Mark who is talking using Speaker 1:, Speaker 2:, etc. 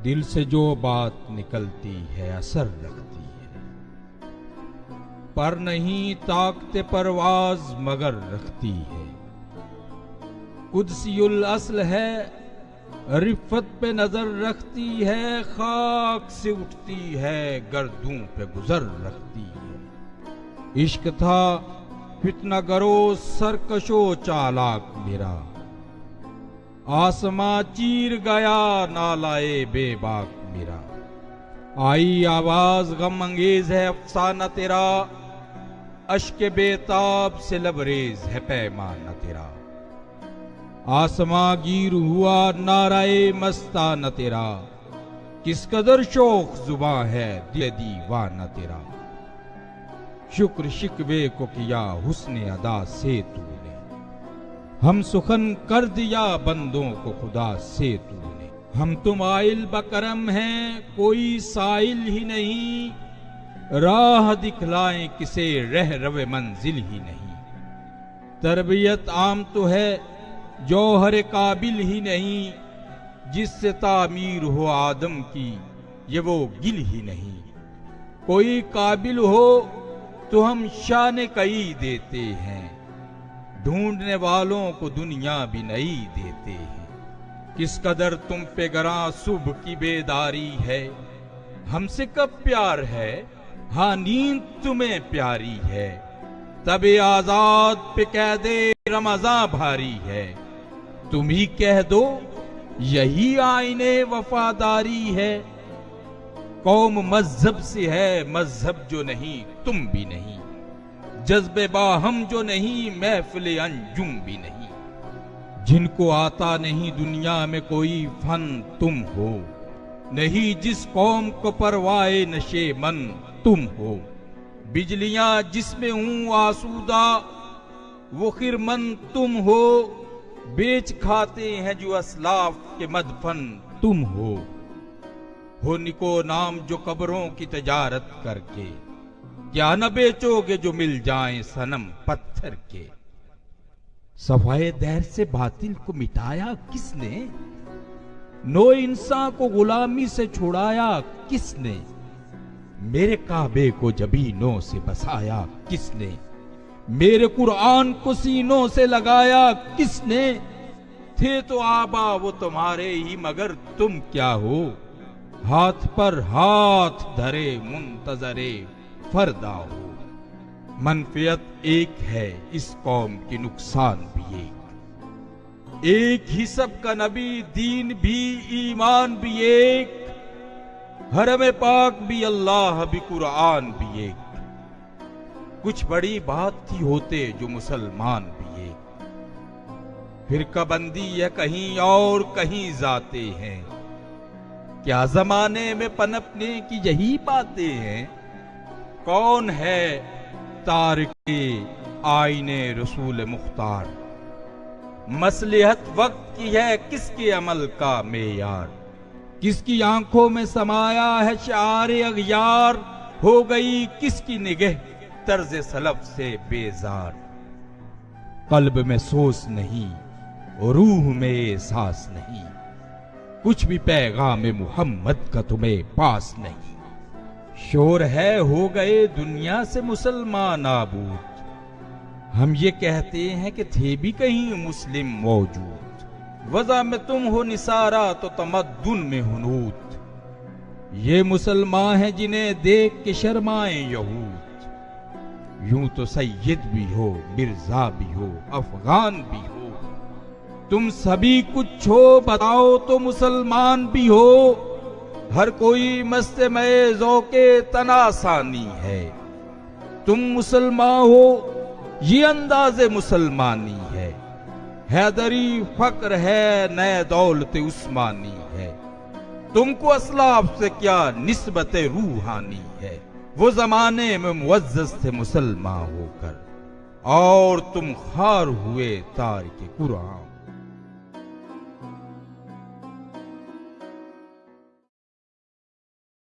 Speaker 1: دل سے جو بات نکلتی ہے اثر رکھتی ہے، پر نہیں طاقت پرواز مگر رکھتی ہے۔ قدسی الاصل ہے، رفت پہ نظر رکھتی ہے، خاک سے اٹھتی ہے، گردوں پہ گزر رکھتی ہے۔ عشق تھا فتنہ گرو سرکش و چالاک میرا، آسماں چیر گیا نالائے بے باک میرا۔ آئی آواز غم انگیز ہے افسانہ تیرا، اشک بے تاب سے لبریز ہے پیمانہ تیرا۔ آسماں گیر ہوا نعرہ مستانہ تیرا، کس قدر شوخ زباں ہے دل دیوانہ تیرا۔ شکر شکوے کو کیا حسن ادا سے تو نے، ہم سخن کر دیا بندوں کو خدا سے تو نے۔ ہم تم آئل بکرم ہیں کوئی سائل ہی نہیں، راہ دکھلائیں کسے رہ رو منزل ہی نہیں۔ تربیت عام تو ہے جوہر قابل ہی نہیں، جس سے تعمیر ہو آدم کی یہ وہ گل ہی نہیں۔ کوئی قابل ہو تو ہم شان کئی دیتے ہیں، ڈھونڈنے والوں کو دنیا بھی نئی دیتے ہیں۔ کس قدر تم پہ گراں صبح کی بیداری ہے، ہم سے کب پیار ہے ہاں نیند تمہیں پیاری ہے۔ تب آزاد پہ قید رمضاں بھاری ہے، تم ہی کہہ دو یہی آئین وفاداری ہے۔ قوم مذہب سے ہے مذہب جو نہیں تم بھی نہیں، جذب باہم جو نہیں محفل انجم بھی نہیں۔ جن کو آتا نہیں دنیا میں کوئی فن تم ہو، نہیں جس قوم کو پروائے نشے من تم ہو۔ بجلیاں جس میں ہوں آسودہ وہ خرمن تم ہو، بیچ کھاتے ہیں جو اسلاف کے مدفن تم ہو۔ نکو نام جو قبروں کی تجارت کر کے، کیا نہ بیچو گے جو مل جائیں صنم پتھر کے۔ صفائے دہر سے باطل کو مٹایا کس نے، نو انسان کو غلامی سے چھڑایا کس نے۔ میرے کعبے کو جبینوں سے بسایا کس نے، میرے قرآن کو سینوں سے لگایا کس نے۔ تھے تو آبا وہ تمہارے ہی مگر تم کیا ہو، ہاتھ پر ہاتھ دھرے منتظر فردا ہو۔ منفعت ایک ہے اس قوم کی نقصان بھی ایک ہی سب کا نبی دین بھی ایمان بھی ایک، حرم پاک بھی اللہ بھی قرآن بھی ایک۔ کچھ بڑی بات تھی ہوتے جو مسلمان بھی ایک، فرقہ بندی ہے کہیں اور کہیں ذاتے ہیں، کیا زمانے میں پنپنے کی یہی باتیں ہیں۔ کون ہے تارک آئین رسول مختار، مصلحت وقت کی ہے کس کے عمل کا معیار۔ کس کی آنکھوں میں سمایا ہے شعار اغیار، ہو گئی کس کی نگہ طرز سلف سے بیزار۔ قلب میں سوز نہیں روح میں احساس نہیں، کچھ بھی پیغام محمد کا تمہیں پاس نہیں۔ شور ہے ہو گئے دنیا سے مسلمان نابود، ہم یہ کہتے ہیں کہ تھے بھی کہیں مسلم موجود۔ وضع میں تم ہو نثارا تو تمدن میں ہنوت، یہ مسلمان ہیں جنہیں دیکھ کے شرمائیں یہود۔ یوں تو سید بھی ہو مرزا بھی ہو افغان بھی ہو، تم سبھی کچھ ہو بتاؤ تو مسلمان بھی ہو۔ ہر کوئی مست میں ذوق تناسانی ہے، تم مسلمان ہو یہ انداز مسلمانی ہے۔ حیدری فقر ہے نئے دولت عثمانی ہے، تم کو اسلاف سے کیا نسبت روحانی ہے۔ وہ زمانے میں معزز تھے مسلمان ہو کر، اور تم خار ہوئے تارک قرآن۔